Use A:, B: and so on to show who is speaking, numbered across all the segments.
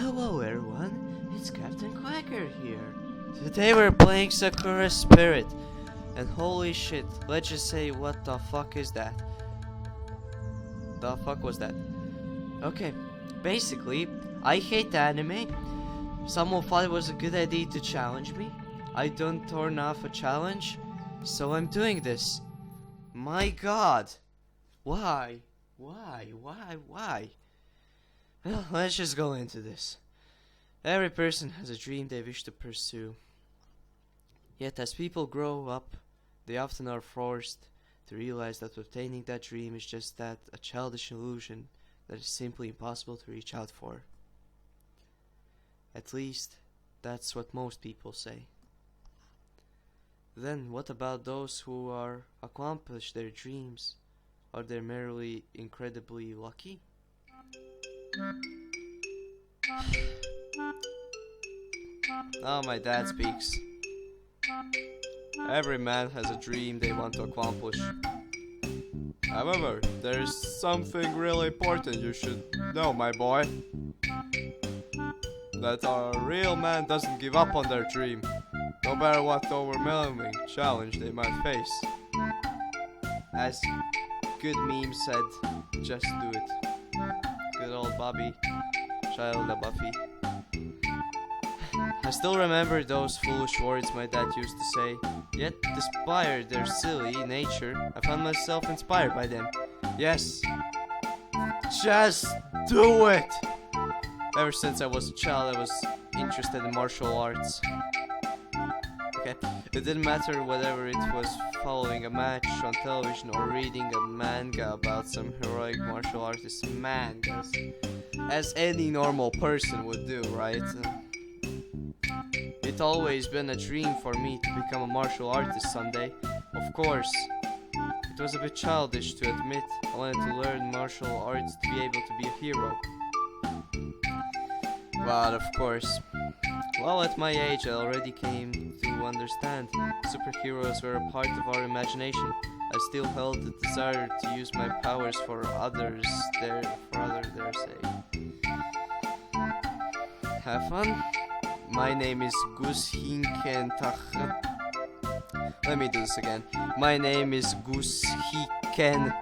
A: Hello everyone, it's Captain Quacker here. Today we're playing Sakura Spirit. And holy shit, let's just say what the fuck is that? The fuck was that? Okay, basically, I hate anime. Someone thought it was a good idea to challenge me. I don't turn off a challenge, so I'm doing this. My god. Why? Why? Well, let's just go into this. Every person has a dream they wish to pursue. Yet as people grow up, they often are forced to realize that obtaining that dream is just that, a childish illusion that is simply impossible to reach out for. At least, that's what most people say. Then what about those who are accomplish their dreams? Are they merely incredibly lucky? Oh, my dad speaks. Every man has a dream they want to accomplish. However, there's something really important you should know, my boy. That a real man doesn't give up on their dream, no matter what overwhelming challenge they might face. As good meme said, just do it. Good old Bobby, child of Buffy. I still remember those foolish words my dad used to say, yet despite their silly nature, I found myself inspired by them. Yes, just do it! Ever since I was a child, I was interested in martial arts. Okay, it didn't matter whether it was following a match on television or reading a manga about some heroic martial artist mangas, as any normal person would do, right? It's always been a dream for me to become a martial artist someday. Of course, it was a bit childish to admit I wanted to learn martial arts to be able to be a hero. But of course, well, at my age I already came to understand superheroes were a part of our imagination. I still held the desire to use my powers for others their sake. Have fun. My name is Gus Hinken Let me do this again. My name is Gus Hiken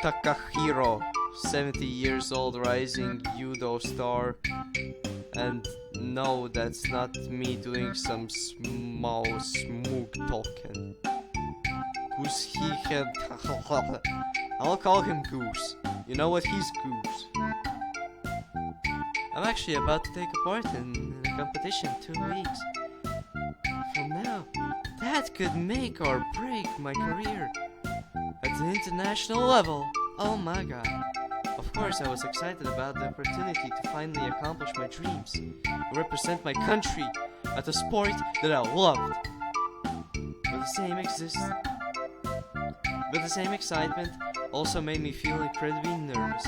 A: Takahiro, 70 years old, rising judo star. And no, that's not me doing some small smooth talking. Goose Hiken. I'll call him Goose. You know what? He's Goose. I'm actually about to take a part in a competition 2 weeks from now. That could make or break my career at the international level. Oh my god. Of course I was excited about the opportunity to finally accomplish my dreams and represent my country at a sport that I loved. But the same excitement also made me feel incredibly nervous.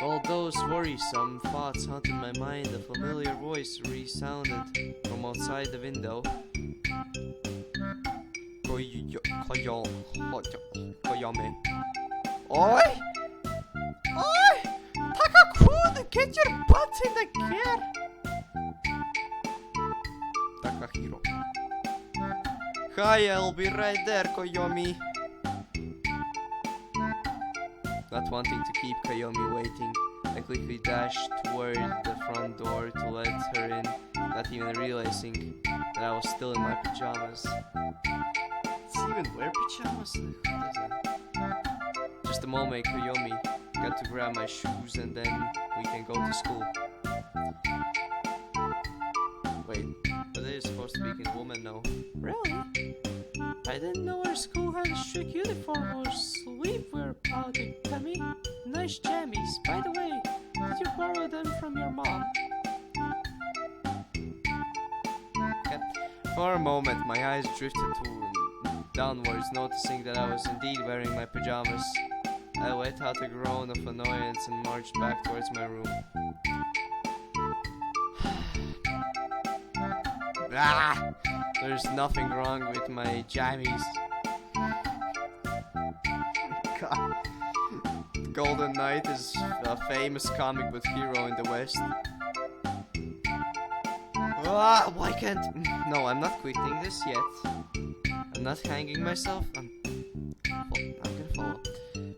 A: All those worrisome thoughts haunted my mind, a familiar voice resounded from outside the window. Koyame. Oi! Takakun, get your butt in the gear! Takahiro. Hi, I'll be right there, Koyomi. Not wanting to keep Koyomi waiting, I quickly dashed toward the front door to let her in, not even realizing that I was still in my pajamas. Does he even wear pajamas? Who does that? Just a moment, Koyomi got to grab my shoes and then we can go to school. Wait, but it is supposed to be in woman now. Really? I didn't know our school had a strict uniform or sleepwear policy. Tammy, nice jammies. By the way, did you borrow them from your mom? Okay. For a moment, my eyes drifted downwards, noticing that I was indeed wearing my pajamas. I let out a groan of annoyance and marched back towards my room. There's nothing wrong with my jammies. God. Golden Knight is a famous comic book hero in the West. Ah, why can't... No, I'm not quitting this yet. I'm not hanging myself. I'm gonna follow.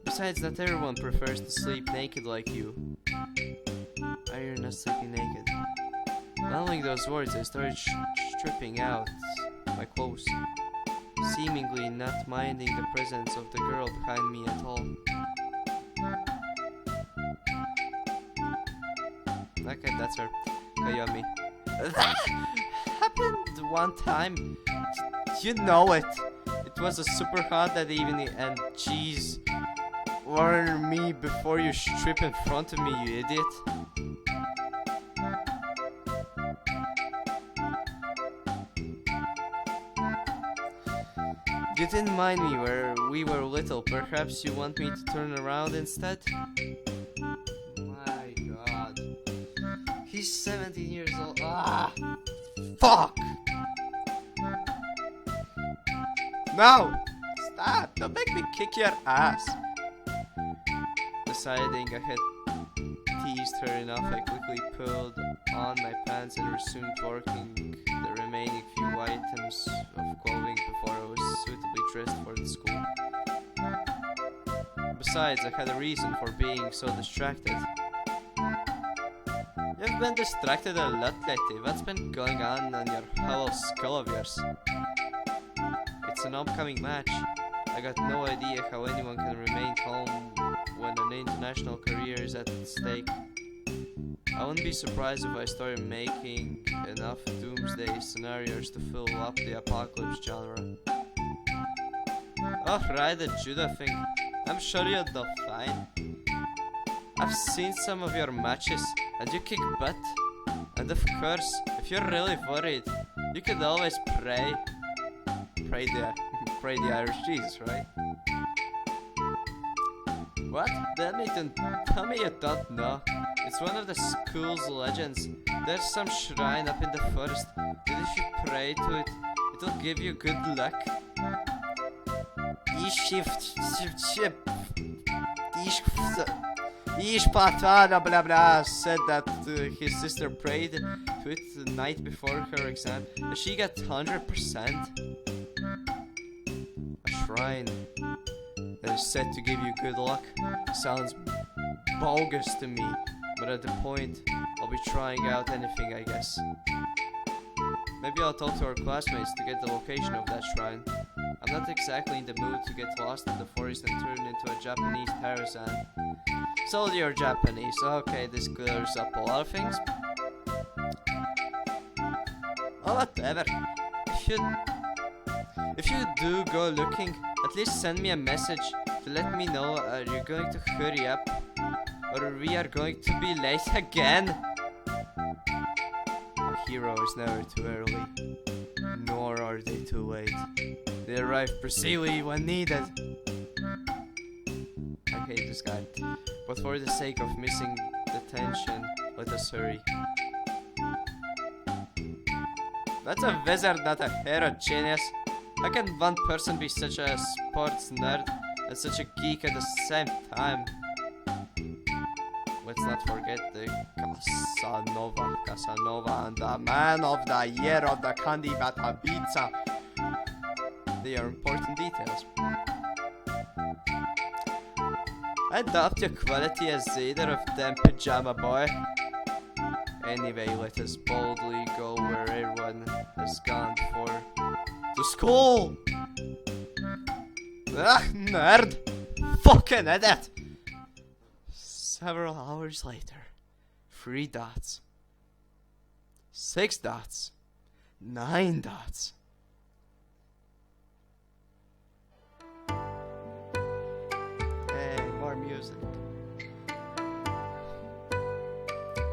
A: Besides, not everyone prefers to sleep naked like you. Are you not sleeping naked? Following those words, I started stripping out my clothes, seemingly not minding the presence of the girl behind me at all. Okay, that's her. Koyomi. That happened one time. You know it. It was a super hot that evening, and jeez, warn me before you strip in front of me, you idiot. You didn't mind me where we were little. Perhaps you want me to turn around instead? My god. He's 17 years old. Ah! Fuck! No! Stop! Don't make me kick your ass! Deciding I had teased her enough, I quickly pulled on my pants and resumed working the remaining few items of clothing before I was suitably dressed for the school. Besides, I had a reason for being so distracted. You've been distracted a lot lately. What's been going on your hollow skull of yours? It's an upcoming match. I got no idea how anyone can remain calm when an international career is at stake. I wouldn't be surprised if I started making enough doomsday scenarios to fill up the apocalypse genre. Oh right, the judo thing. I'm sure you'll do fine. I've seen some of your matches, and you kick butt. And of course, if you're really worried, you could always pray the Irish Jesus, right? What? Tell me you don't know. It's one of the school's legends. There's some shrine up in the forest that if you pray to it, it'll give you good luck. Ish Patana blah blah said that his sister prayed to it the night before her exam and she got 100%. A shrine that is said to give you good luck sounds bogus to me, but at the point I'll be trying out anything, I guess. Maybe I'll talk to our classmates to get the location of that shrine. I'm not exactly in the mood to get lost in the forest and turn into a Japanese Tarzan. So you're Japanese. Okay, this clears up a lot of things. Oh, whatever. If you do go looking, at least send me a message to let me know are you going to hurry up or we are going to be late again. A hero is never too early, nor are they too late. They arrive precisely when needed. I hate this guy, but for the sake of missing the tension, let us hurry. That's a wizard, not a hero, genius. How can one person be such a sports nerd and such a geek at the same time? Let's not forget the Casanova and the man of the year of the Candy Bata Pizza. They are important details. I doubt your quality as either of them, Pajama Boy. Anyway, let us boldly go where everyone has gone before. To school! Ah, nerd! Fucking idiot! Several hours later, 3 dots, 6 dots, 9 dots. Hey, more music.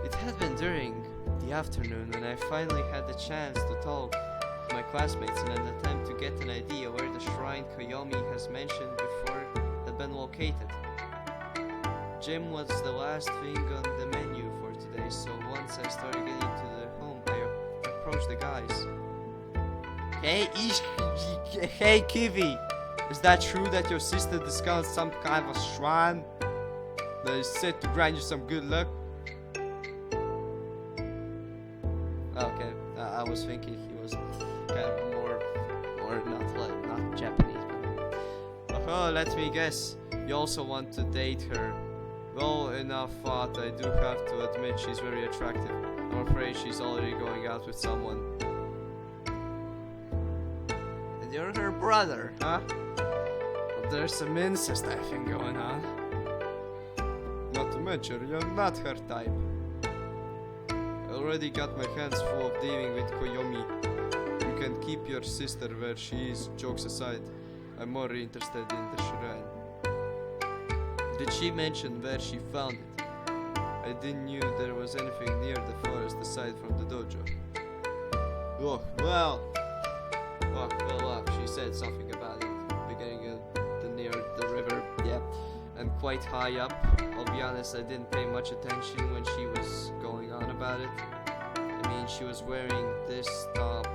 A: It had been during the afternoon when I finally had the chance to talk to my classmates in an attempt to get an idea where the shrine Koyomi has mentioned before had been located. Gym was the last thing on the menu for today, so once I started getting to the home, I approached the guys. Hey Kiwi, is that true that your sister discovered some kind of shrine? that is set to grant you some good luck. Okay, I was thinking he was kind of more not Japanese. Oh, let me guess. You also want to date her. Well, enough thought. I do have to admit she's very attractive. I'm afraid she's already going out with someone. And you're her brother, huh? Well, there's some incest, I think, going on. Not to mention, you're not her type. I already got my hands full of dealing with Koyomi. You can keep your sister where she is, jokes aside. I'm more interested in the shrine. Did she mention where she found it? I didn't knew there was anything near the forest aside from the dojo. Look, she said something about it. Beginning near the river, yeah. And quite high up. I'll be honest, I didn't pay much attention when she was going on about it. I mean, she was wearing this top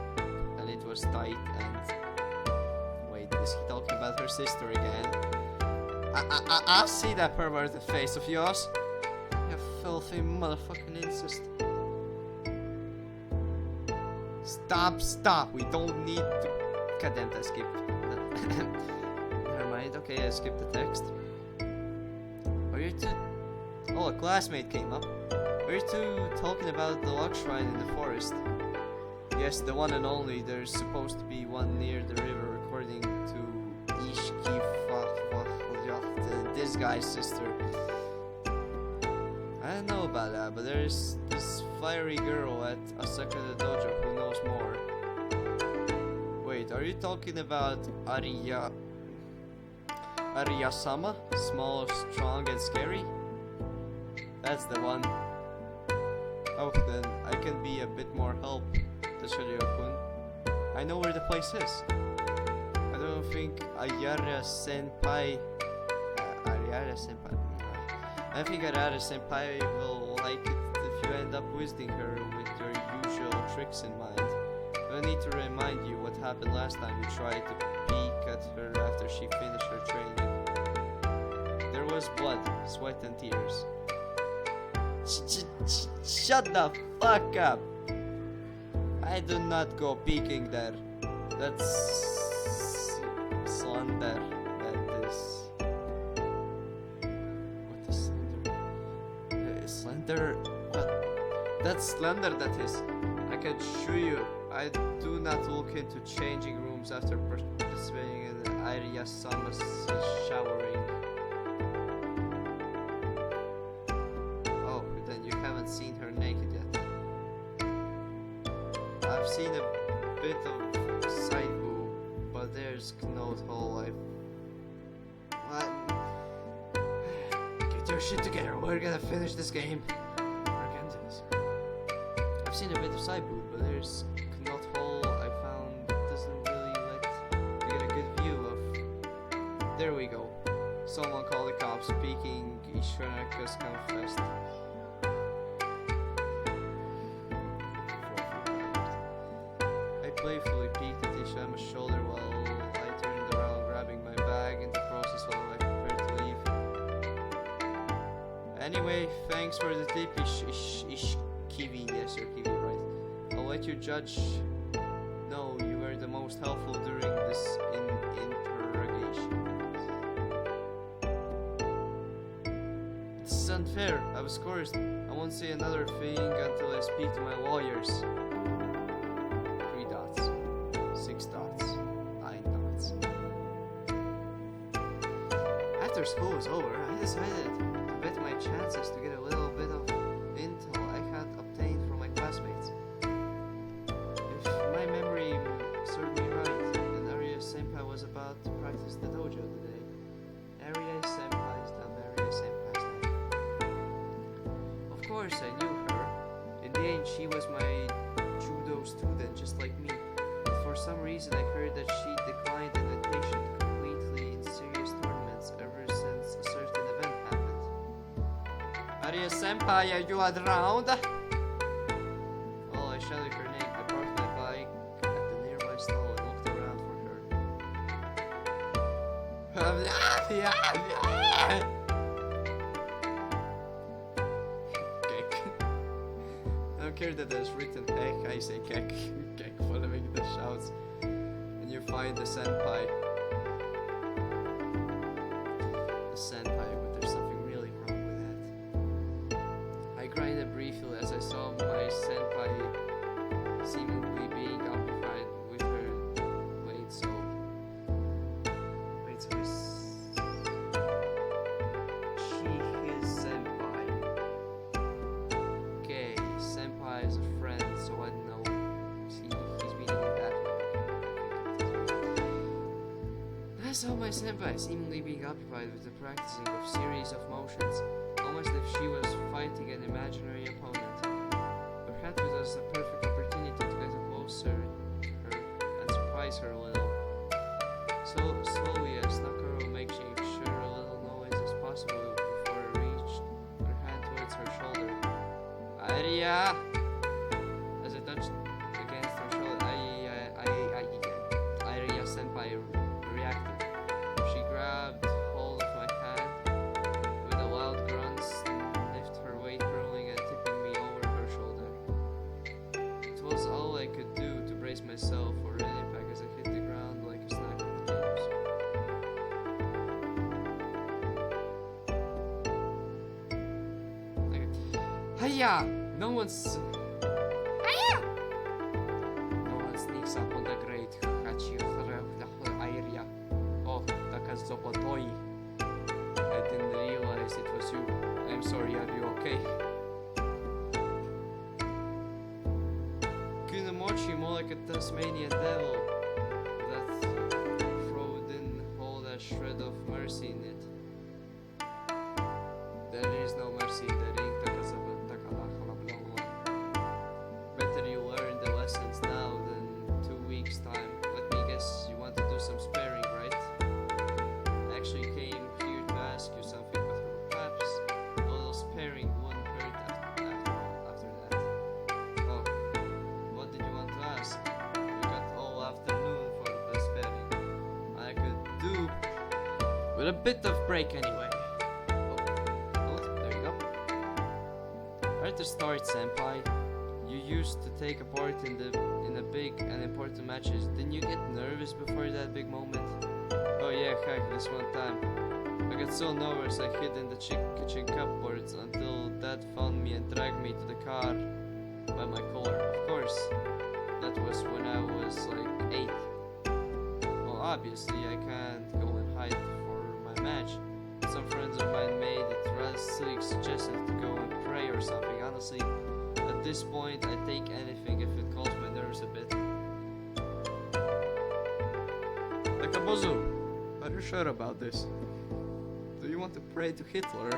A: and it was tight and... Wait, is he talking about her sister again? I see that perverted face of yours. You filthy motherfucking incest. Stop. We don't need to... Goddamn, I skipped. Never mind, okay, I skipped the text. Are you two... Oh, a classmate came up. Are you two talking about the lock shrine in the forest? Yes, the one and only. There's supposed to be one near the river, according to this guy's sister. I don't know about that, but there's this fiery girl at Sakura Dojo who knows more. Wait, are you talking about Arya-sama? Small, strong, and scary? That's the one. Oh, then I can be a bit more help, Tashirio-kun. I know where the place is. I don't think Ayara-senpai... I think Ayara-senpai will like it if you end up visiting her with your usual tricks in mind. I need to remind you what happened last time you tried to peek at her after she finished her training. There was blood, sweat, and tears. Shut the fuck up! I do not go peeking there. That's slender. That is. What is slender? Slender? What? That's slender, that is. I can assure you, I do not look into changing rooms after participating in the Arya-sama's showering. Seen her naked yet. I've seen a bit of side boob, but there's no hole. What? Get your shit together. We're gonna finish this game. I've seen a bit of side boob, but there's knot hole I found doesn't really let you get a good view of. There we go. Someone called the cops. Speaking Ishwanakas confessed. Playfully peeked at Ishama's shoulder while I turned around, grabbing my bag in the process while I prepared to leave. Anyway, thanks for the tip, Kiwi. Yes, you're Kiwi, right? I'll let you judge. No, you were the most helpful during this interrogation. This is unfair. I was coerced. I won't say another thing until I speak to my lawyers. 6 dots, 9 dots. After school was over, I decided to bet my chances to get a little bit of intel I had obtained from my classmates. If my memory served me right, then Arya-senpai was about to practice the dojo today. Arya-senpai's life. Of course, I knew her. In the end, she was my judo student, just like me. For some reason, I heard that she declined an invitation completely in serious tournaments ever since a certain event happened. Arya-senpai, are you around? Well, I shouted her name. I parked my bike at the nearby stall and looked around for her. care that there's written heck, I say kek, kek following the shouts. And you find the senpai. The senpai, but there's something really wrong with that. I grinded briefly as I saw my senpai seemingly being occupied with her. Wait, so is she his senpai? Okay, senpai is a friend, so I don't know. See, he's meaning it that way. I saw my senpai seemingly being occupied with the practicing of series of motions, almost as if she was fighting an imaginary opponent. Perhaps it was a perfect opportunity to get closer to her and surprise her a little. So slowly I snuck around, making sure a little noise as possible before I reached her hand towards her shoulder. Aria! As I touched against her shoulder, Aria senpai reacted. She grabbed hold of my hand with a loud grunt and lifted her weight, rolling and tipping me over her shoulder. It was all I could do to brace myself for an impact as I hit the ground like a snack of potatoes. Hiya! No one sneaks up on the great area. Oh, Takazopotoi. I didn't realize it was you. I'm sorry, are you okay? Kunamochi, more like a Tasmanian devil. That throw didn't hold a shred of mercy in it. There is no mercy in the ring. Better you learn the lessons now than 2 weeks' time. Let me guess, you want to do some sparing, right? I actually came here to ask you something, but perhaps a little sparing wouldn't hurt after that. Oh, what did you want to ask? We got all afternoon for the sparing. I could do with a bit of break anyway. Oh, there you go. Right to start, senpai. You used to take a part in the big and important matches. Didn't you get nervous before that big moment? Oh yeah, heck, this one time. I got so nervous I hid in the kitchen cupboards until Dad found me and dragged me to the car by my collar. Of course, that was when I was like 8. Well, obviously I can't go and hide for my match. Some friends of mine made it rather silly, suggested to go and pray or something. Honestly, at this point, I take anything if it calms my nerves a bit. Takabozu, are you sure about this? Do you want to pray to Hitler?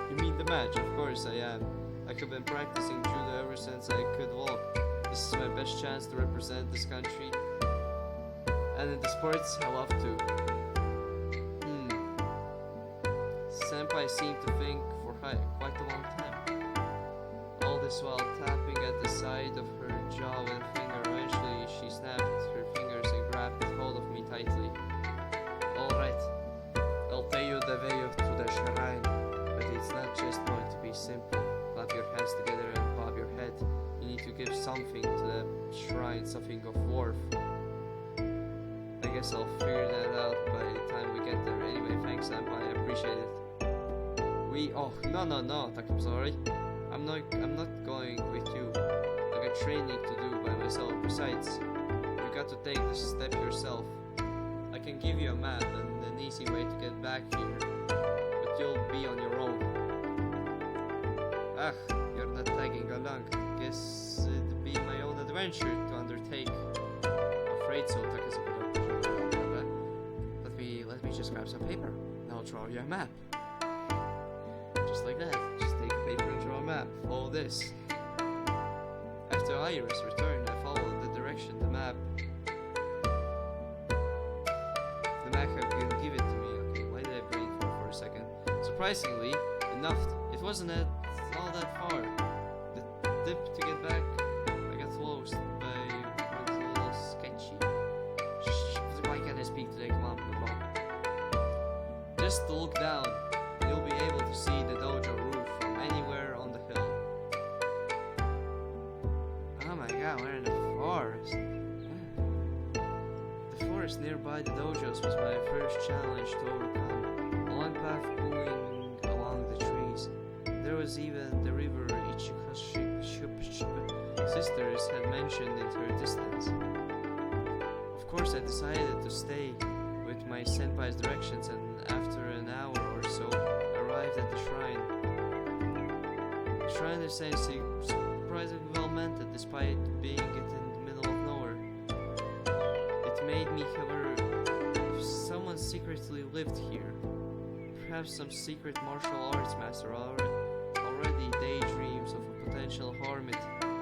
A: You mean the match? Of course I am. I have been practicing judo ever since I could walk. This is my best chance to represent this country. And in the sports, I love to. Senpai seemed to think for quite a long time. All this while tapping at the side of her jaw with a finger. Eventually, she snapped her fingers and grabbed hold of me tightly. Alright, I'll tell you the way to the shrine, but it's not just going to be simple. Clap your hands together and bob your head. You need to give something to the shrine, something of worth. I guess I'll figure that out by the time we get there. Anyway, thanks, senpai, I appreciate it. Oh, no, I'm sorry. I'm not going with you. I got training to do by myself. Besides, you got to take this step yourself. I can give you a map and an easy way to get back here, but you'll be on your own. You're not tagging along. Guess it'd be my own adventure to undertake. Afraid so, Let me just grab some paper. And I'll draw you a map. Just like that. Just take a paper and draw a map. Follow this. After Iris returned, I followed the direction the map had give it to me. Okay, why did I brain for a second? Surprisingly enough, it wasn't all that far. The dip to get back, I got lost by a little sketchy. Why can't I speak today? Come on, just to look down, you'll be able to see the dojo roof from anywhere on the hill. course, nearby the dojos was my first challenge to overcome. A long path going along the trees. There was even the river Ichika's sisters had mentioned in her distance. Of course, I decided to stay with my senpai's directions, and after an hour or so, arrived at the shrine. The shrine is surprisingly well maintained despite being in the middle of nowhere. It made me wonder if someone secretly lived here. Perhaps some secret martial arts master already daydreams of a potential hermit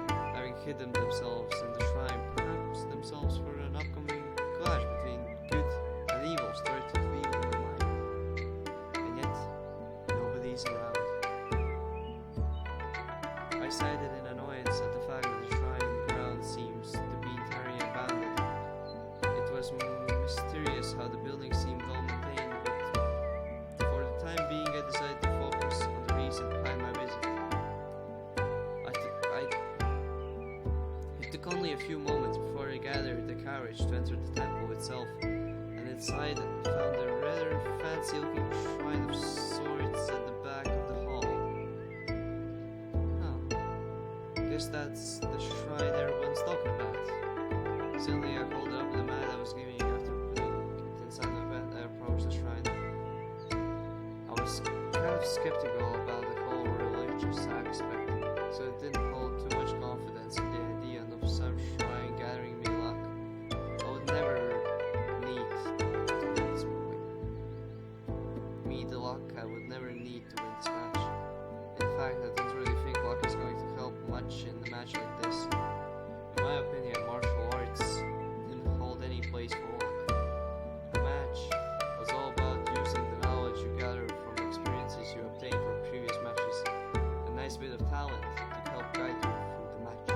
A: having hidden themselves in the shrine, perhaps themselves for an upcoming clash between good and evil started to be in my mind. And yet, nobody's around. I sighed in annoyance at the fact that the shrine ground seems to be entirely abandoned. It was mysterious how the building seemed well maintained, but for the time being I decided to focus on the reason behind my visit. It took only a few moments before I gathered the courage to enter the temple itself, and inside found a rather fancy looking shrine of sorts at the back of the hall. Guess that's the shrine everyone's talking about. Suddenly I called it up with the man I was giving after putting it inside my bed. I approached the shrine. I was kind of skeptical about the whole religious aspect, so it didn't hold too much confidence in the idea of some shrine gathering me luck. I would never need to win this me the luck I would never need to win this match. In fact, I don't really think luck is going to help much in a match like this. In my opinion, martial arts didn't hold any place for luck. The match was all about using the knowledge you gathered from experiences you obtained from previous matches, a nice bit of talent to help guide you through the match.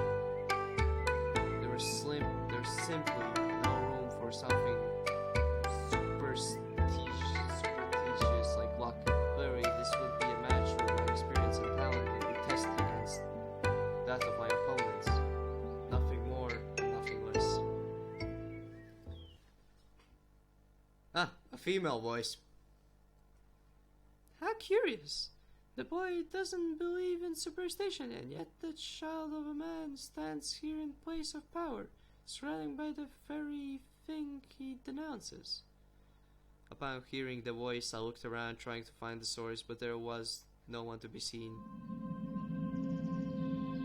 A: There's simply no room for something superstitious like luck. Clearly, this would be a match where my experience and talent would be tested against that of my opponents. Nothing more, nothing less. Ah, a female voice. How curious. The boy doesn't believe in superstition, and yet the child of a man stands here in place of power, surrounded by the very thing he denounces. Upon hearing the voice, I looked around trying to find the source, but there was no one to be seen.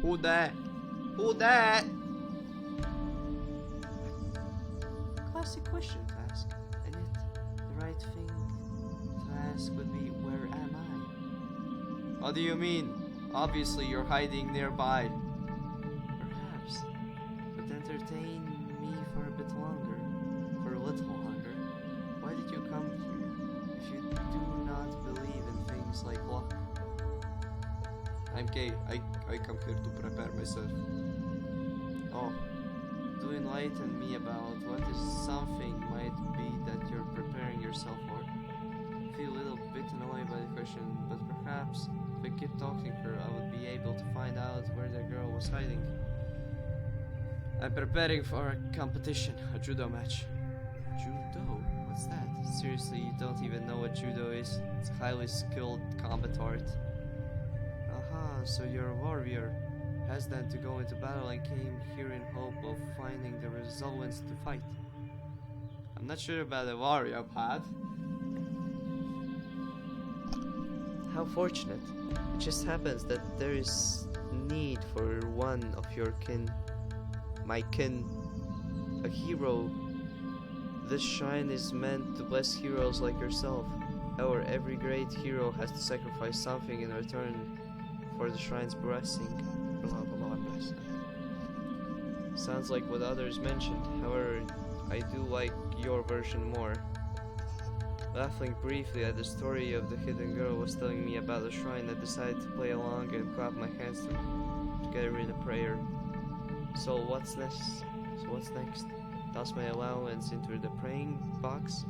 A: Who that? Who that? Classic question to ask, and yet the right thing to ask would be, where am I? What do you mean? Obviously you're hiding nearby. Perhaps, but entertain me for a bit longer, for a little longer. Why did you come here if you do not believe in things like luck? I'm gay. I come here to prepare myself. Oh, do enlighten me about what is something might be that you're preparing yourself for. I feel a little bit annoyed by the question, but perhaps if I keep talking to her, I would be able to find out where the girl was hiding. I'm preparing for a competition, a judo match. Judo? What's that? Seriously, you don't even know what judo is? It's a highly skilled combat art. Aha, so you're a warrior. Hesitant to go into battle and came here in hope of finding the resilience to fight. I'm not sure about a warrior, Pat. How fortunate. It just happens that there is need for one of your kin. My kin. A hero. This shrine is meant to bless heroes like yourself. However, every great hero has to sacrifice something in return for the shrine's blessing. Blah blah blah blessing. Sounds like what others mentioned. However, I do like your version more. Laughing briefly at the story of the hidden girl was telling me about the shrine, I decided to play along and clap my hands together in a prayer. So what's next? Toss my allowance into the praying box?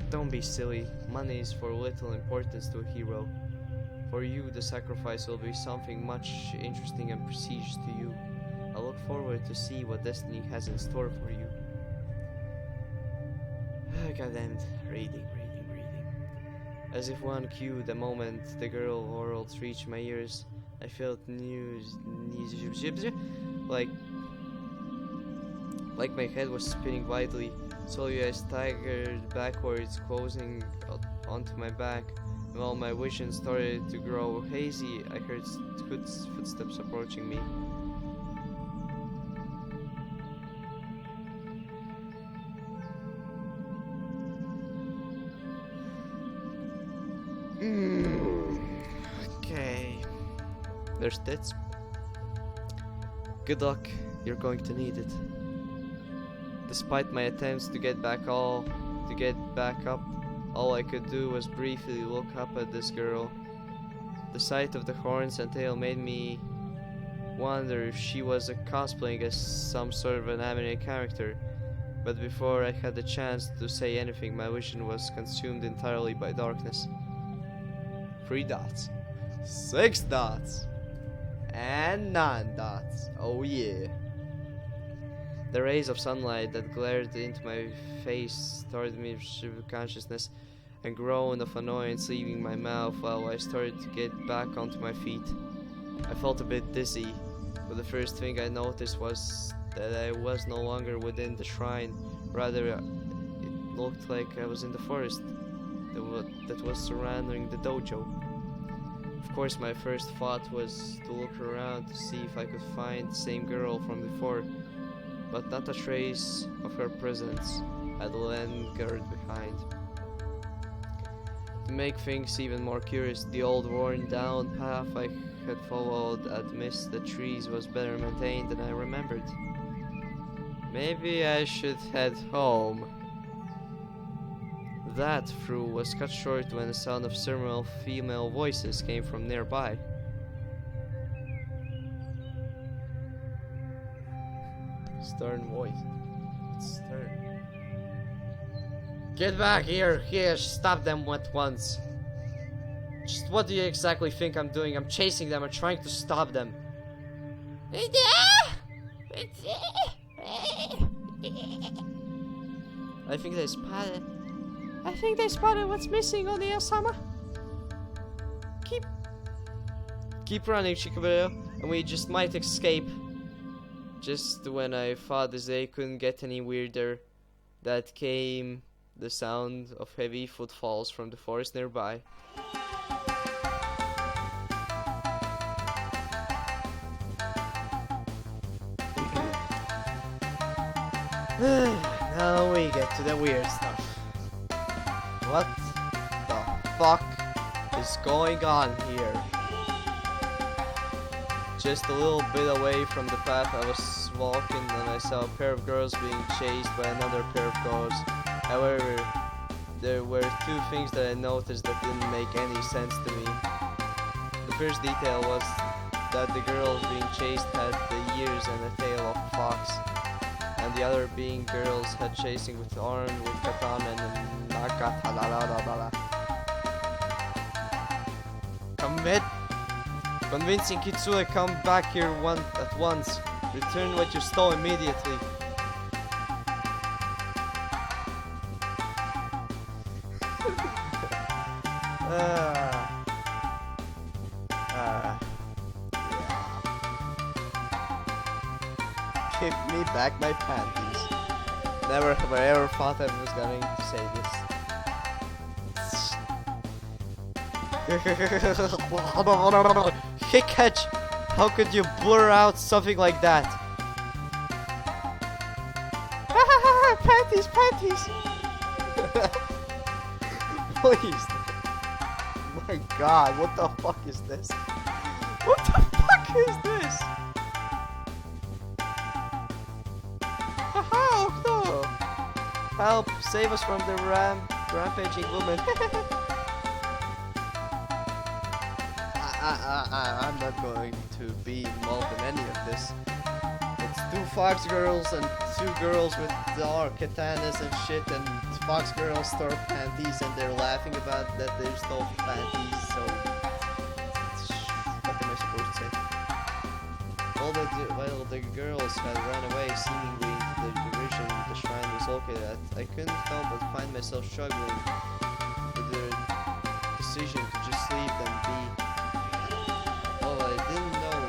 A: Don't be silly. Money is for little importance to a hero. For you, the sacrifice will be something much interesting and prestigious to you. I look forward to see what destiny has in store for you. Goddamn, reading. As if one cue, the moment the girl words reached my ears, I felt like my head was spinning wildly. Slowly I staggered backwards, closing onto my back. And while my vision started to grow hazy, I heard footsteps approaching me. Okay. There's tits. Good luck. You're going to need it. Despite my attempts to get back up, all I could do was briefly look up at this girl. The sight of the horns and tail made me wonder if she was cosplaying as some sort of an anime character. But before I had the chance to say anything, my vision was consumed entirely by darkness. 3 dots. 6 dots. And 9 dots. Oh yeah. The rays of sunlight that glared into my face started me with consciousness, and groan of annoyance leaving my mouth while I started to get back onto my feet. I felt a bit dizzy, but the first thing I noticed was that I was no longer within the shrine. Rather, it looked like I was in the forest that was surrounding the dojo. Of course, my first thought was to look around to see if I could find the same girl from before, but not a trace of her presence had lingered behind. To make things even more curious, the old worn-down path I had followed amidst the trees was better maintained than I remembered. Maybe I should head home. That through was cut short when the sound of several female voices came from nearby. Stern voice. It's stern. Get back here! Here, stop them at once. Just what do you exactly think I'm doing? I'm chasing them. I'm trying to stop them. I think they spotted what's missing on the Osama. Keep running, Chikaburo, and we just might escape. Just when I thought the day couldn't get any weirder, that came the sound of heavy footfalls from the forest nearby. Now we get to the weird stuff. What the fuck is going on here? Just a little bit away from the path I was walking, and I saw a pair of girls being chased by another pair of girls. However, there were 2 things that I noticed that didn't make any sense to me. The first detail was that the girls being chased had the ears and the tail of a fox, and the other being girls had chasing with armed with katana and nakata. Convincing Kitsune, come back here at once. Return what you stole immediately. Give me back my panties. Never have I ever thought I was going to say this. Hey, catch! How could you blur out something like that? Panties! Please. My god, what the fuck is this? What the fuck is this? Oh no! Help! Save us from the rampaging woman. I'm not going to be involved in any of this. It's 2 fox girls and 2 girls with dark katanas and shit, and fox girls stole panties and they're laughing about that they stole panties, so what am I supposed to say? Well, the girl had ran away, seemingly into the direction the shrine was located at. I couldn't help but find myself struggling with the decision to just leave them be. Oh, I didn't know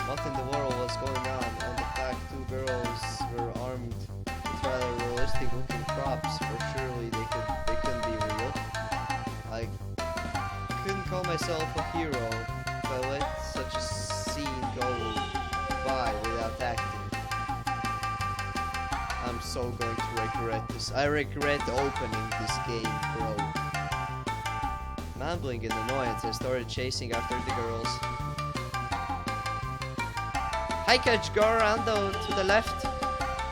A: what in the world was going on, and the fact two girls were armed with rather realistic looking props, for surely they couldn't be real. I couldn't call myself a hero if I let such a scene go by without acting. I'm so going to regret this. I regret opening this game, bro. Mumbling in annoyance, I started chasing after the girls. Hi, catch, go around though, to the left,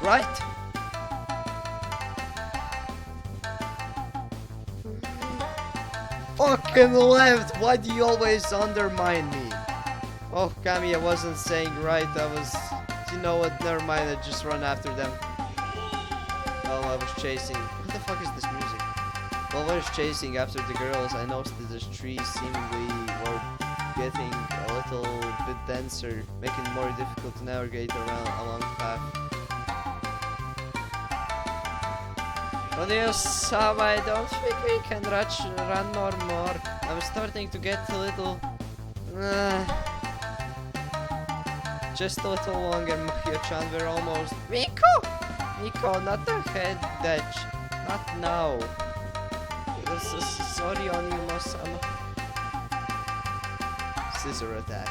A: right. Fucking left! Why do you always undermine me? Oh, Kami, I wasn't saying right. I was... You know what? Never mind. I just run after them. Well, I was chasing... What the fuck is this music? While I was chasing after the girls, I noticed that the trees seemingly were getting a little bit denser, making it more difficult to navigate along the path. Adios, I don't think we can run no more. I'm starting to get a little... just a little longer, Mahio-chan, we're almost... Miko, not the head dash. Not now. Sorry, Onimo-sama. Scissor attack.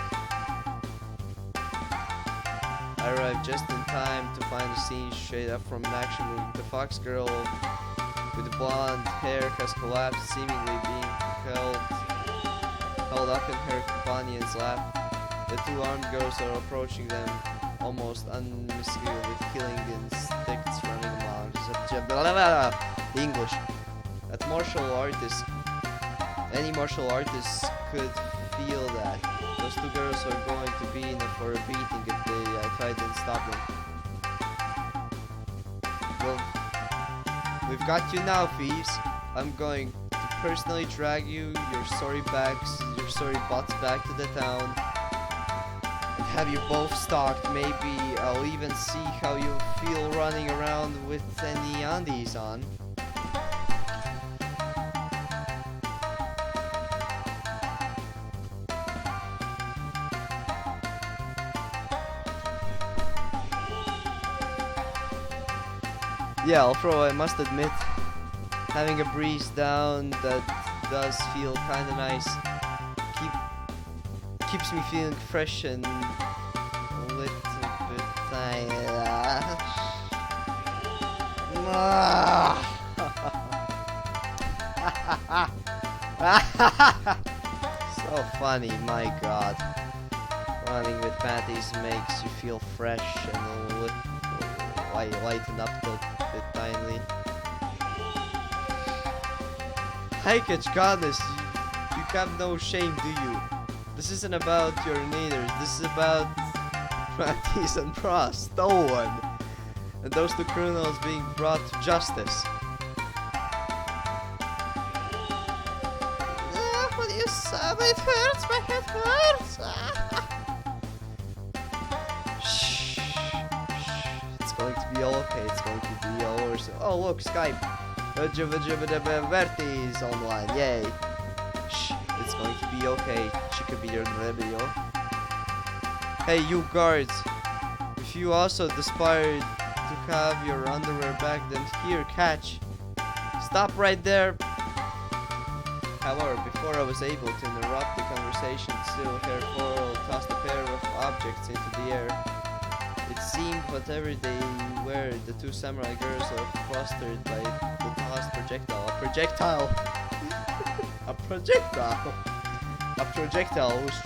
A: I arrived just in time to find the scene straight up from an action movie. The fox girl with the blonde hair has collapsed, seemingly being held up in her companion's lap. The two armed girls are approaching them, almost unmistakable with killing instincts running along. English. At martial artists, any martial artist could feel that those two girls are going to be in for a beating if they try to stop them. Well, we've got you now, thieves. I'm going to personally drag you, your sorry butts back to the town, and have you both stalked. Maybe I'll even see how you feel running around with any undies on. Yeah, although I must admit, having a breeze down that does feel kinda nice. Keeps me feeling fresh and a little bit So funny, my god. Running with panties makes you feel fresh and a little lighten up a bit tiny. Heikech, goddess, you have no shame, do you? This isn't about your neithers, this is about panties and bras stolen, and those two criminals being brought to justice. What do you say? It hurts, my head hurts. Going to be all okay, it's going to be all over. Oh look, Skype. Verti's online, yay. Shh, it's going to be okay. She could be your video. Hey, you guards. If you also despire to have your underwear back, then here, catch. Stop right there. However, before I was able to interrupt the conversation, still hair coral tossed a pair of objects into the air. It seemed whatever they were, the two samurai girls are flustered by the tossed projectile. A projectile! A projectile whose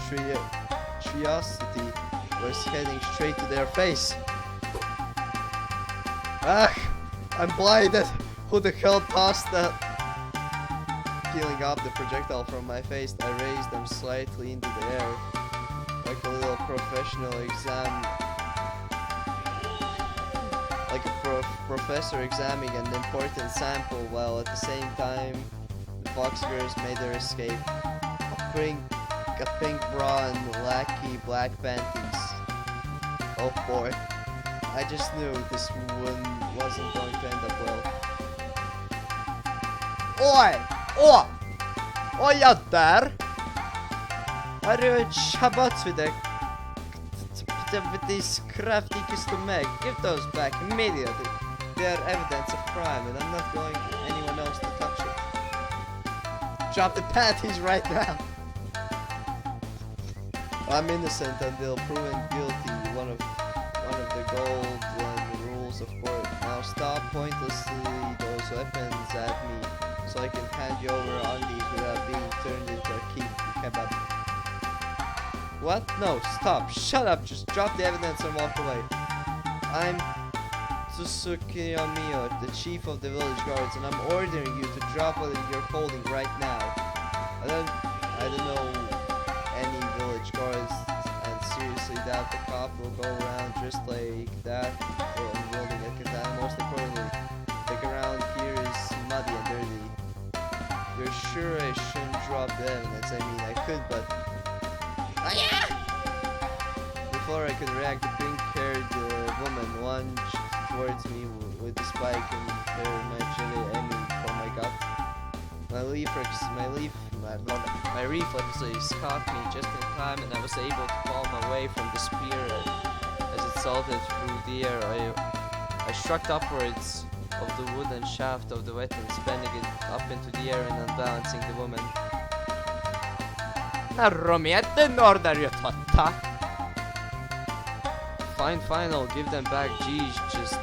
A: curiosity was heading straight to their face. Ah! I'm blinded! Who the hell tossed that? Peeling up the projectile from my face, I raised them slightly into the air, like a little professional exam. Like a professor examining an important sample, while at the same time the fox girls made their escape. A pink bra and lackey black panties. Oh boy. I just knew this one wasn't going to end up well. Oi! Oi! Oi, ja där! Har du Shabbat with this crafty stomach? Give those back immediately. They are evidence of crime, and I'm not going anyone else to touch it. Drop the panties right now. I'm innocent until proven guilty. One of the golden rules of court. Now stop pointlessly those weapons at me, so I can hand you over undies without being turned into a kebab. What? No, stop. Shut up. Just drop the evidence and walk away. I'm Tsusukiya Miyo, the chief of the village guards, and I'm ordering you to drop what you're holding right now. I don't know any village guards, and seriously doubt the cop will go around just like that or wielding a katana. Most importantly, the ground here is muddy and dirty. You're sure I shouldn't drop the evidence? I mean, I could, but... Oh, yeah! Before I could react, the pink-haired woman lunged towards me with the spike in her naturally aiming for my gut. My reflexes caught me just in time, and I was able to palm away from the spear as it salted through the air. I struck upwards of the wooden shaft of the weapon, bending it up into the air and unbalancing the woman. Romy, I didn't order you to attack. Fine, I'll give them back. Geez, just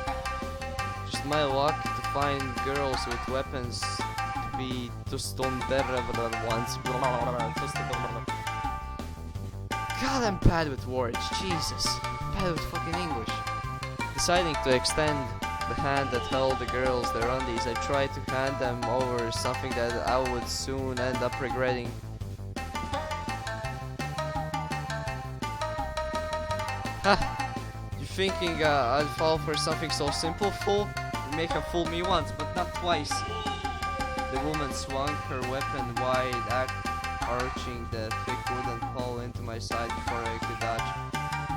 A: my luck to find girls with weapons to be better ones. God, I'm bad with words. Jesus, bad with fucking English. Deciding to extend the hand that held the girls their undies, I tried to hand them over something that I would soon end up regretting. You thinking I'd fall for something so simple, fool? You make her fool me once, but not twice. The woman swung her weapon wide, arching the thick wooden pole into my side before I could dodge.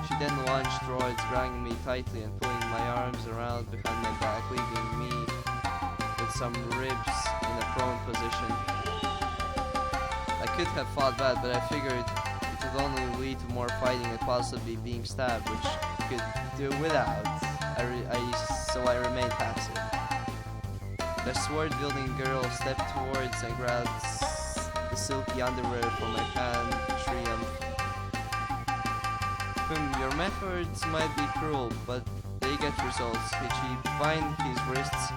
A: She then lunged towards, grabbing me tightly and pulling my arms around behind my back, leaving me with some ribs in a prone position. I could have fought back, but I figured it would only lead to more fighting and possibly being stabbed, which I could do without. So I remained passive. The sword-wielding girl stepped towards and grabbed the silky underwear from my hand, triumph. Your methods might be cruel, but they get results. If he bind his wrists,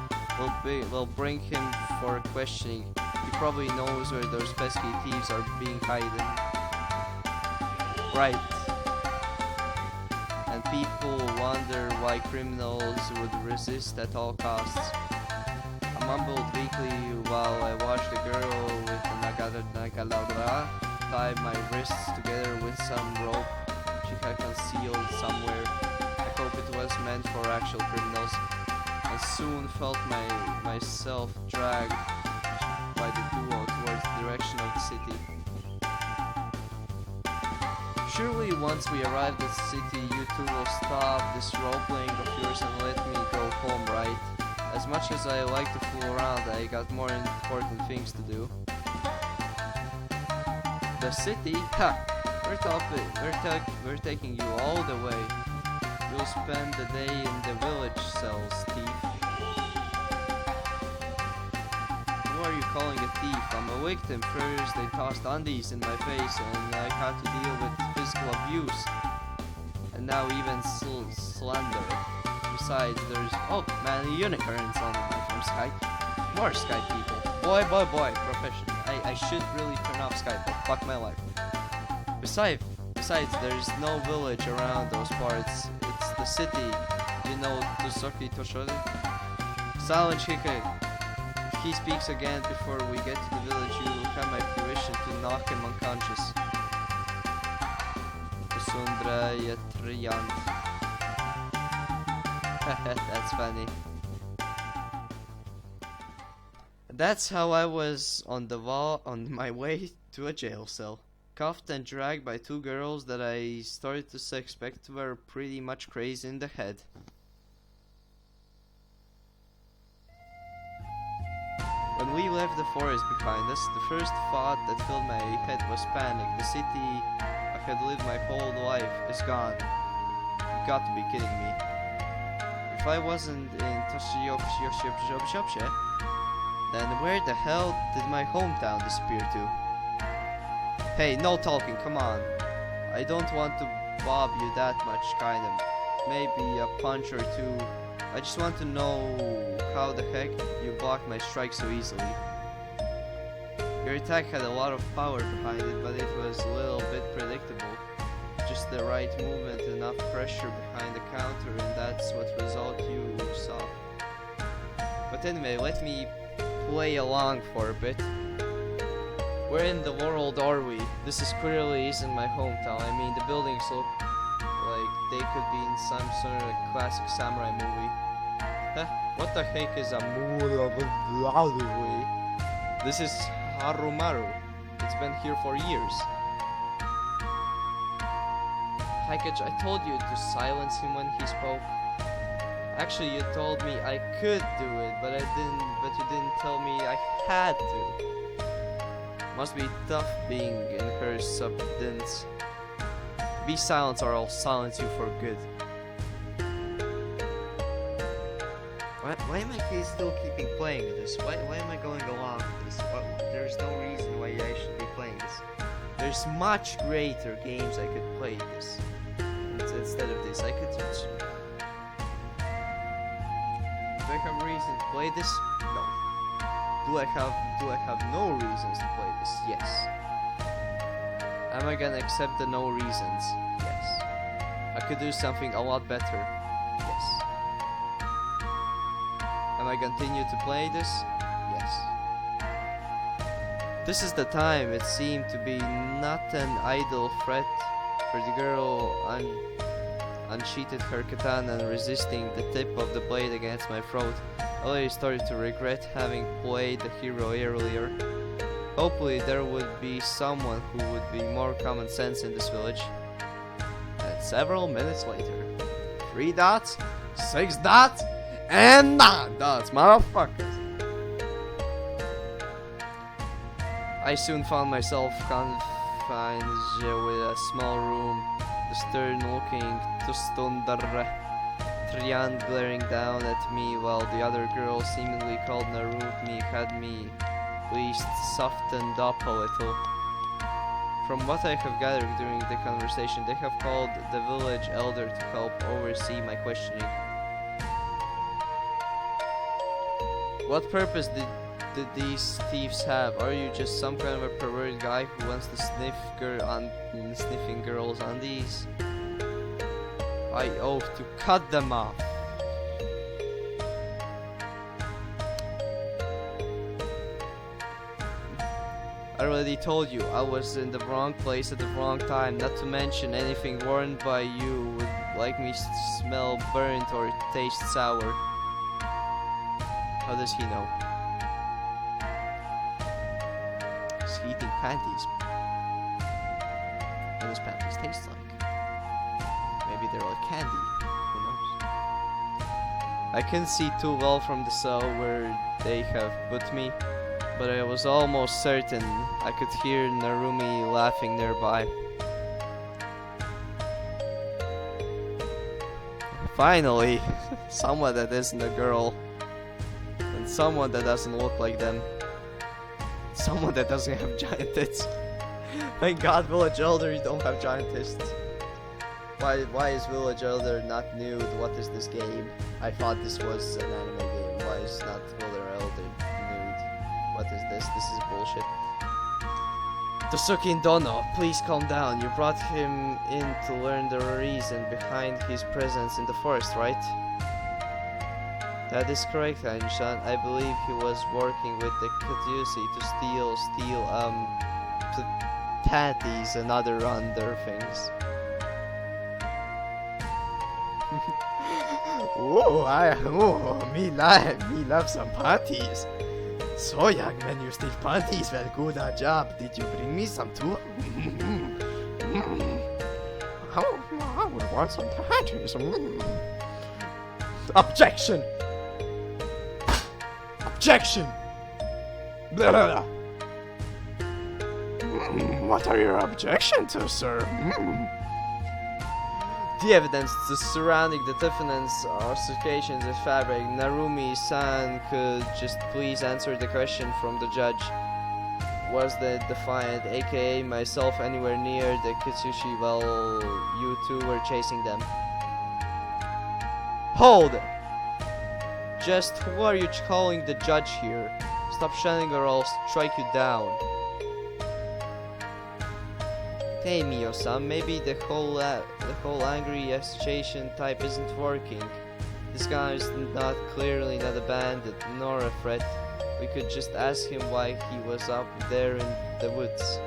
A: will bring him for questioning. He probably knows where those pesky thieves are being hidden. Right. And people wonder why criminals would resist at all costs. I mumbled weakly while I watched a girl with a nagaladra tie my wrists together with some rope she had concealed somewhere. I hope it was meant for actual criminals. I soon felt myself dragged by the duo towards the direction of the city. Surely once we arrive at the city, you two will stop this role-playing of yours and let me go home, right? As much as I like to fool around, I got more important things to do. The city? Ha! We're taking you all the way. You'll spend the day in the village cells, thief. Who are you calling a thief? I'm a victim. First they tossed undies in my face and I had to deal with physical abuse. And now even slander. Besides, there's... Oh, man, unicorns on from Skype. More Skype people. Boy, professional. I should really turn off Skype, but fuck my life. Besides, there's no village around those parts. It's the city. You know Tusoki Toshore? Silent Shike. If he speaks again before we get to the village, you will have my permission to knock him unconscious. Sundra Yatriant. That's funny. That's how I was on the wall on my way to a jail cell. Cuffed and dragged by two girls that I started to suspect were pretty much crazy in the head. left the forest behind us, the first thought that filled my head was panic. The city I had lived my whole life is gone. You got to be kidding me. If I wasn't in Toshiyoshiopshopshopshe, then where the hell did my hometown disappear to? Hey, no talking, come on. I don't want to bob you that much, kinda. Maybe a punch or two. I just want to know how the heck you blocked my strike so easily. Your attack had a lot of power behind it, but it was a little bit predictable. Just the right movement, enough pressure behind the counter, and that's what result you saw. But anyway, let me play along for a bit. Where in the world are we? This is clearly isn't my hometown. I mean, the buildings look like they could be in some sort of classic samurai movie. Huh? What the heck is a movie? This is Harumaru. It's been here for years. Hikage, I told you to silence him when he spoke. Actually, you told me I could do it, but you didn't tell me I had to. Must be tough being in her substance. Be silent or I'll silence you for good. Why am I still keeping playing this? Why am I going along with this? There's no reason why I should be playing this. There's much greater games I could play this. Instead of this, I could just... Do I have a reason to play this? No. Do I have no reasons to play this? Yes. Am I gonna accept the no reasons? Yes. I could do something a lot better? Yes. Am I continue to play this? Yes. This is the time. It seemed to be not an idle threat for the girl unsheathed her katana and resisting the tip of the blade against my throat. I already started to regret having played the hero earlier. Hopefully there would be someone who would be more common sense in this village. And several minutes later, 3 dots, 6 dots, and 9 dots, motherfuckers. I soon found myself confined with a small room, the stern-looking Tustundar Trian glaring down at me while the other girl, seemingly called Narumi, had me at least softened up a little. From what I have gathered during the conversation, they have called the village elder to help oversee my questioning. What purpose did these thieves have? Are you just some kind of a perverted guy who wants to sniffing girls' undies? I oath to cut them off. I already told you I was in the wrong place at the wrong time, not to mention anything worn by you would like me smell burnt or taste sour. How does he know? He's eating panties. What does panties taste like? Maybe they're like candy. Who knows? I couldn't see too well from the cell where they have put me, but I was almost certain I could hear Narumi laughing nearby. Finally, someone that isn't a girl. And someone that doesn't look like them. Someone that doesn't have giant tits. Thank God, Village Elder, you don't have giant tits. Why is Village Elder not nude? What is this game? I thought this was an anime game. Why is not Village Elder nude? What is this? This is bullshit. Tosuki Dono, please calm down. You brought him in to learn the reason behind his presence in the forest, right? That is correct, Anishan. I believe he was working with the Katsushi to steal panties and other under things. Me love some panties. So young man, you steal panties. Well, good job. Did you bring me some too? I would want some panties. Objection! Objection!
B: What are your objections to, sir?
A: The evidence surrounding the defendant's associations with fabric. Narumi-san could just please answer the question from the judge. Was the defiant, aka myself, anywhere near the Kitsushi while you two were chasing them? Hold! Just who are you calling the judge here? Stop shouting or I'll strike you down. Hey Mio-san, maybe the whole angry association type isn't working. This guy is clearly not a bandit nor a threat. We could just ask him why he was up there in the woods.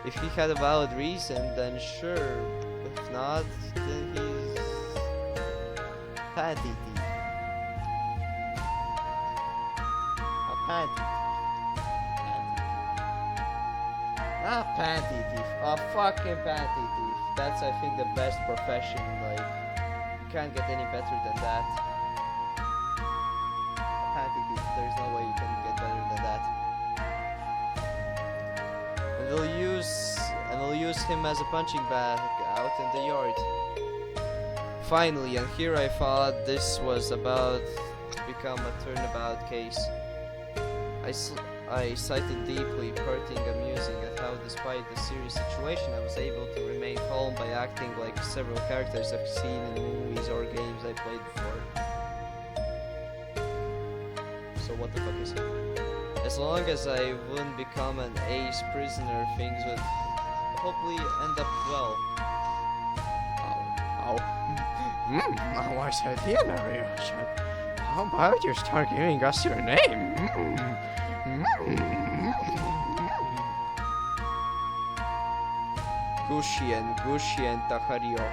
A: If he had a valid reason, then sure. If not, then he's panty thief. A panty. Not panty thief, a fucking panty thief. That's, I think, the best profession. Like, you can't get any better than that. A panty thief, there's no way you can get better than that. And we'll use him as a punching bag out in the yard. Finally, and here I thought this was about to become a turnabout case. I cited deeply, parting amusing at how, despite the serious situation, I was able to remain calm by acting like several characters I've seen in movies or games I played before. So what the fuck is it? As long as I wouldn't become an ace prisoner, things would hopefully end up well.
B: I said here, Narration. How about you start giving us your name?
A: Gushien Takario.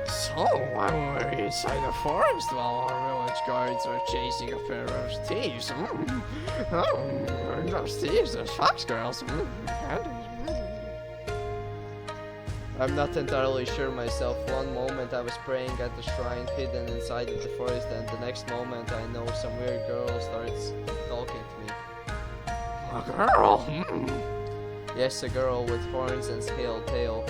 B: So, why were we inside the forest while our village guards were chasing a pair of thieves? Those thieves, those fox girls.
A: I'm not entirely sure myself. One moment I was praying at the shrine hidden inside of the forest, and the next moment I know some weird girl starts talking to me.
B: A girl?
A: Yes, a girl with horns and scaled tail.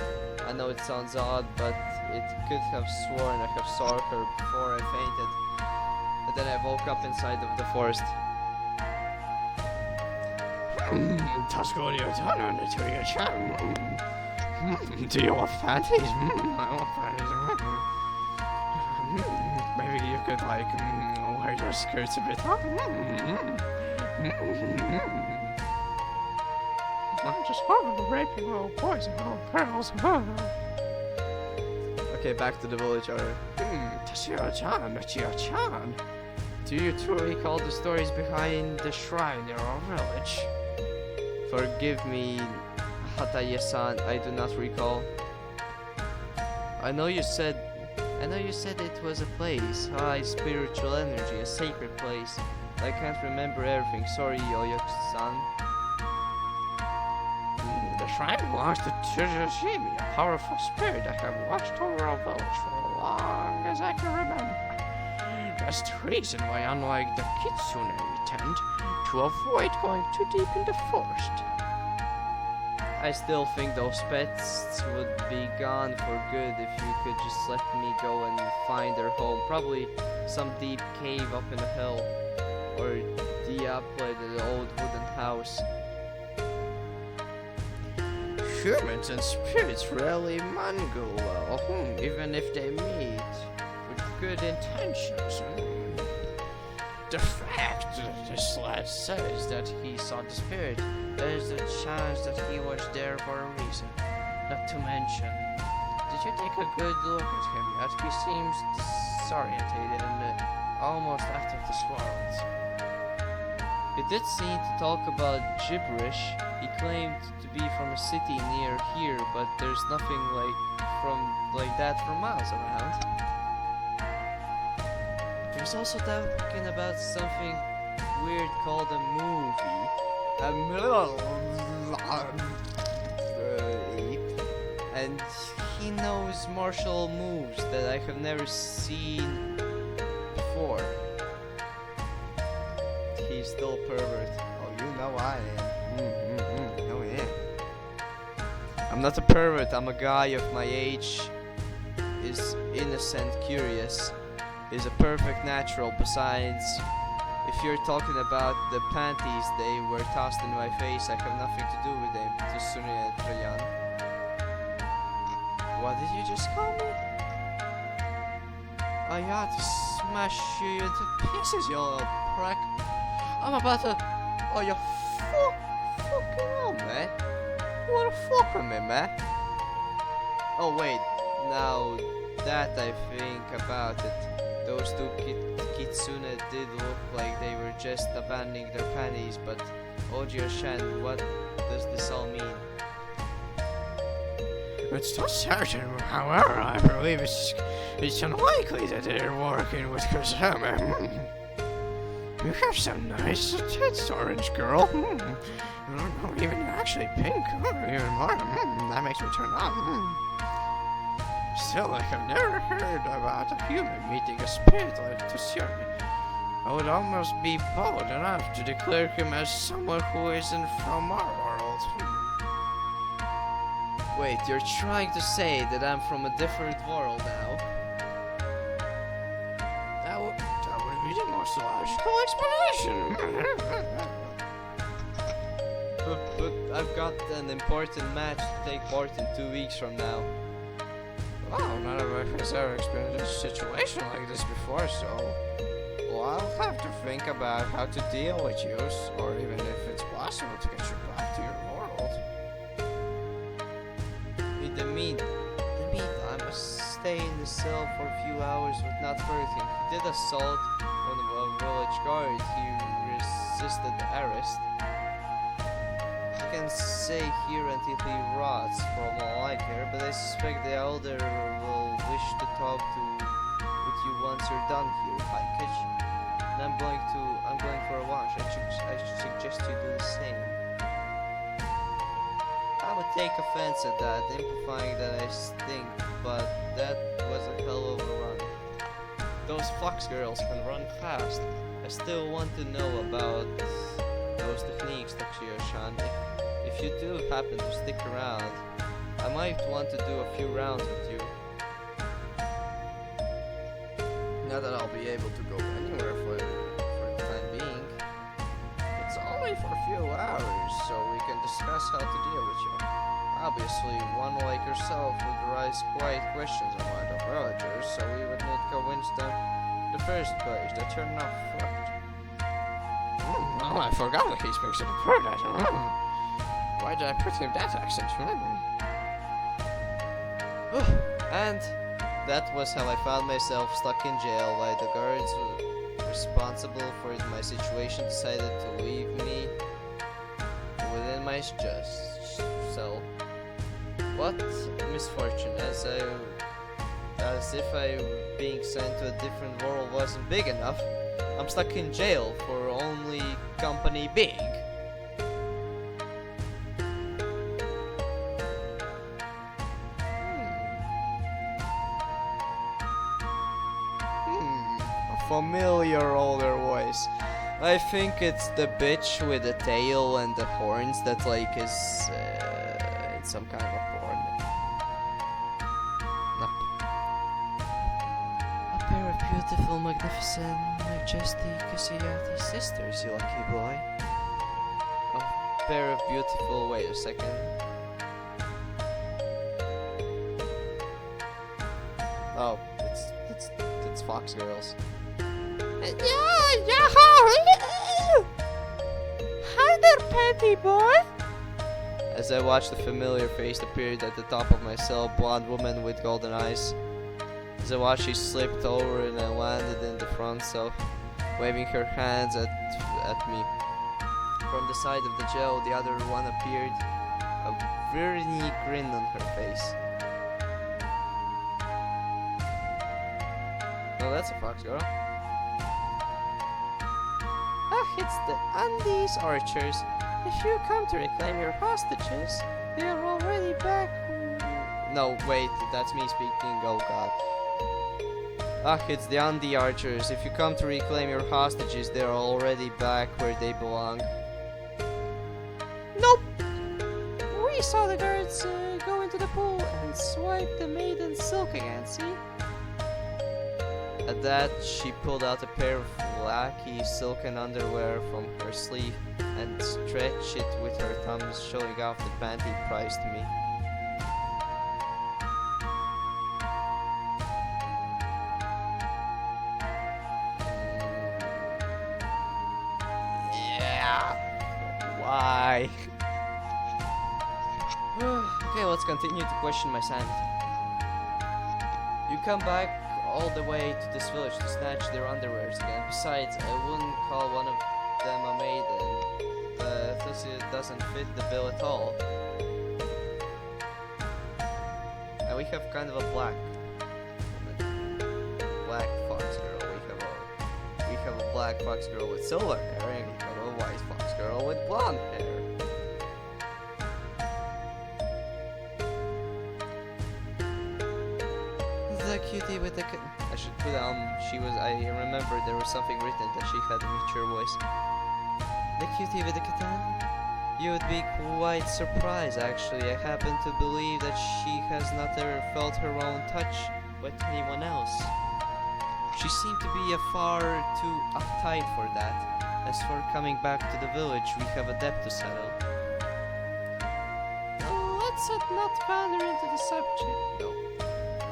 A: I know it sounds odd, but it could have sworn I have saw her before I fainted. But then I woke up inside of the forest.
B: Do you want panties? I want panties. Maybe you could, like, wear your skirts a bit up. I'm just raping little boys and little girls.
A: Okay, back to the village order.
B: Tachio-chan. Do you two recall the stories behind the shrine in our village?
A: Forgive me, Hataye-san, I do not recall. I know you said it was a place, high spiritual energy, a sacred place. I can't remember everything. Sorry, Yoyo-san.
B: The shrine belongs to Tsurushimi, a powerful spirit that have watched over our village for as long as I can remember. That's the reason why, unlike the Kitsune, we tend to avoid going too deep in the forest.
A: I still think those pets would be gone for good if you could just let me go and find their home. Probably some deep cave up in a hill, or the upland of the old wooden house.
B: Humans and spirits rarely mingle well, even if they meet with good intentions. The fact that this lad says that he saw the spirit, there's a chance that he was there for a reason. Not to mention, did you take a good look at him yet? He seems disorientated and almost out of this world.
A: He did seem to talk about gibberish. He claimed to be from a city near here, but there's nothing like that for miles around. He was also talking about something weird called a movie. And he knows martial moves that I have never seen before. I'm not a pervert, I'm a guy of my age, is innocent, curious, is a perfect natural. Besides, if you're talking about the panties they were tossed in my face, I have nothing to do with them. What did you just call me? I ought to smash you into pieces, you little prick. I'm about to... Oh, you fucking hell, man. You wanna fuck with me, man? Oh, wait. Now that I think about it, those two kitsune did look like they were just abandoning their panties, but Oji-shan, what does this all mean?
B: It's not certain, however, I believe it's unlikely that they're working with Kazama. You have some nice tits, orange girl. No, even actually pink, or even more. That makes me turn on. Still, like, I've never heard about a human meeting a spirit like Tsuyomi. I would almost be bold enough to declare him as someone who isn't from our world.
A: Wait, you're trying to say that I'm from a different world now?
B: That would be the most logical explanation.
A: But I've got an important match to take part in 2 weeks from now.
B: Well, none of us has ever experienced a situation like this before, so... Well, I'll have to think about how to deal with you, or even if it's possible to get you back to your world.
A: In the meantime, I must stay in the cell for a few hours with not hurting. He did assault one of our village guards. He resisted arrest. I can stay here until he rots for all I care, but I suspect the elder will wish to talk with you once you're done here, Paikage. And I'm going for a wash. I suggest you do the same. I would take offense at that, implying that I stink, but that was a hell of a run. Those fox girls can run fast. I still want to know about those techniques, Takshio-shan. If you do happen to stick around, I might want to do a few rounds with you. Not that I'll be able to go anywhere for the time being.
B: It's only for a few hours, so we can discuss how to deal with you. Obviously, one like yourself would raise quite questions on mind of villagers, so we would need to convince them in the first place that you're not fucked. Oh, I forgot that he speaks in a bird accent. Why did I put him that accent?
A: And that was how I found myself stuck in jail while the guards responsible for my situation decided to leave me within my cell. What misfortune, as if being sent to a different world wasn't big enough. I'm stuck in jail for only company big. Familiar older voice. I think it's the bitch with the tail and the horns that like is in some kind of a porn. Nope. A pair of beautiful, magnificent, majestic Asiati sisters, you lucky boy. A pair of beautiful. Wait a second. Oh, it's fox girls.
C: Yeah, hi there, Panty boy.
A: As I watched, the familiar face appeared at the top of my cell, blonde woman with golden eyes. As I watched, she slipped over and I landed in the front cell, waving her hands at me. From the side of the jail, the other one appeared, a very neat grin on her face. Oh, that's a fox girl. It's the Andes archers. If you come to reclaim your hostages, they are already back. No, wait, that's me speaking. Oh god. It's the Andes archers. If you come to reclaim your hostages, they are already back where they belong.
C: Nope. We we saw the guards go into the pool and swipe the maiden's silk again, see?
A: At that, she pulled out a pair of lacky silken underwear from her sleeve and stretched it with her thumbs, showing off the panty prize to me. Yeah. Why? Okay, let's continue to question my sanity. You come back all the way to this village to snatch their underwears again. Besides, I wouldn't call one of them a maiden. The pussy doesn't fit the bill at all. And we have kind of a black fox girl. We have a black fox girl with silver hair, and we have a white fox girl with blonde hair. The cutie with the I should put I remember there was something written that she had a mature voice. The cutie with the katana? You would be quite surprised, actually. I happen to believe that she has not ever felt her own touch with anyone else. She seemed to be far too uptight for that. As for coming back to the village, we have a debt to settle.
C: Let's not wander into the subject.
A: No.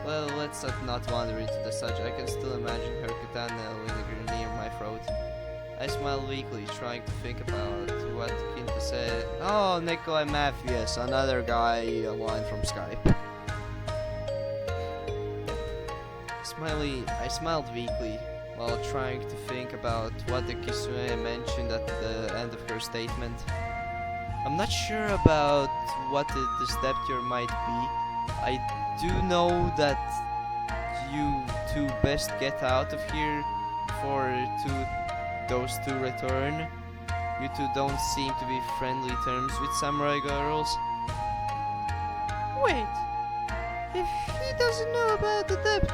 A: Well, let's not wander into the subject. I can still imagine her katana lingering near my throat. I smiled weakly, trying to think about what Kinta said. Oh, Nikolai Matthews, another guy online from Skype. I smiled weakly while trying to think about what the Kisune mentioned at the end of her statement. I'm not sure about what the step here might be. I do know that you two best get out of here before those two return. You two don't seem to be friendly terms with samurai girls.
C: Wait, if he doesn't know about the debt,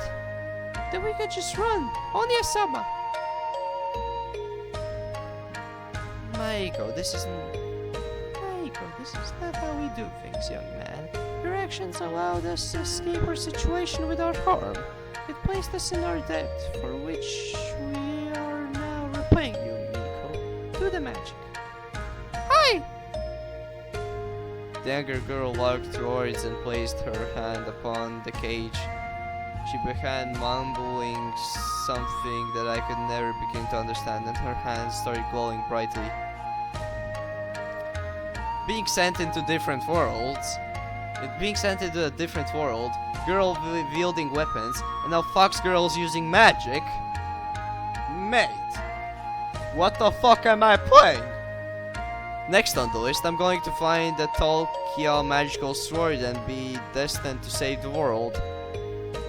C: then we could just run. Onyasama.
A: Maiko, this is
C: not how we do things, young man. Your actions allowed us to escape our situation without harm. It placed us in our debt, for which we are now repaying you, Miko. Do the magic. Hi!
A: The younger girl walked towards and placed her hand upon the cage. She began mumbling something that I could never begin to understand, and her hands started glowing brightly. Being sent into a different world, girl wielding weapons, and now fox girls using magic. Mate, what the fuck am I playing? Next on the list, I'm going to find the tall Kia magical sword and be destined to save the world.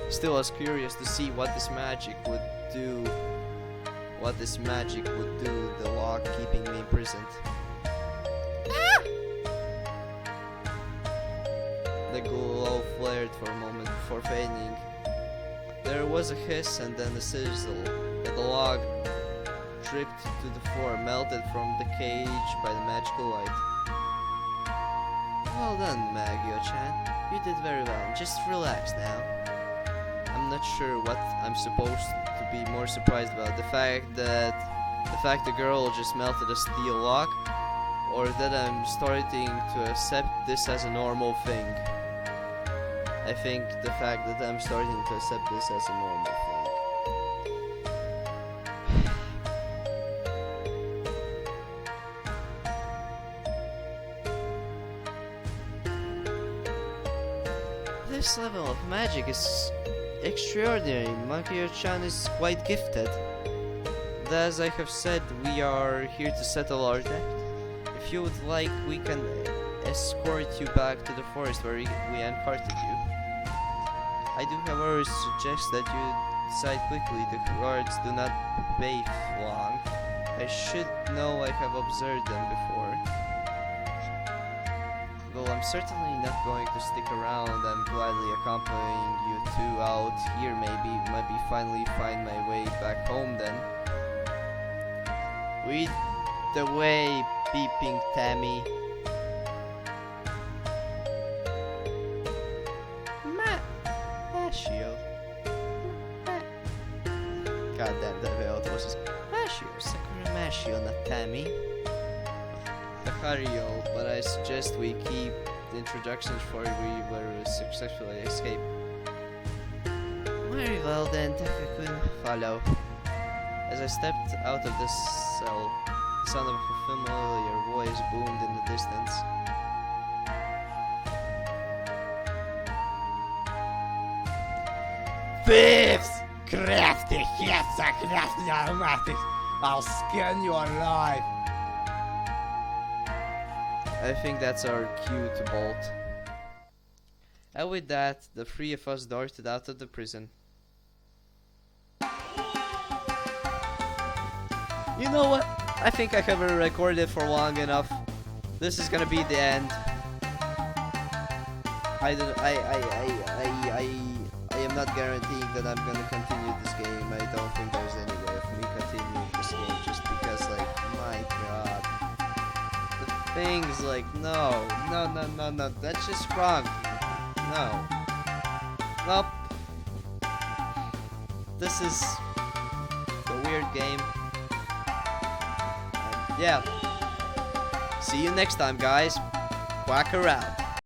A: Still, I was curious to see what this magic would do. The lock keeping me imprisoned. The glow flared for a moment before fading. There was a hiss and then a sizzle, and the log dripped to the floor, melted from the cage by the magical light. Well done, Magio-chan. You did very well. Just relax now. I'm not sure what I'm supposed to be more surprised about. The fact the girl just melted a steel lock, or that I'm starting to accept this as a normal thing. I think the fact that I'm starting to accept this as a normal thing. This level of magic is extraordinary. Makio-chan is quite gifted. As I have said, we are here to settle our debt. If you would like, we can escort you back to the forest where we uncarted you. I do however suggest that you decide quickly. The guards do not bathe long. I should know, I have observed them before. Though I'm certainly not going to stick around, I'm gladly accompanying you two out here. Maybe finally find my way back home then. Lead the way, peeping Tammy.
B: goddamn that was his
A: Mashio, Sakura Mashio, not Tammy.
B: Takario, but I suggest we keep the introductions for we were successfully escape.
A: Very well then, Takakun.
B: Follow. As I stepped out of the cell, the sound of a familiar voice boomed in the distance.
D: Thieves! Crafty hits are crafty aromatics! I'll skin you alive!
B: I think that's our cue to bolt. And with that, the three of us darted out of the prison. You know what? I think I have recorded for long enough. This is gonna be the end. I am not guaranteeing that I'm gonna continue this game. I don't think there's any way of me continuing this game just because, like, my god. The things, like, no, that's just wrong. No. Well, this is a weird game. And yeah. See you next time, guys. Quacker out.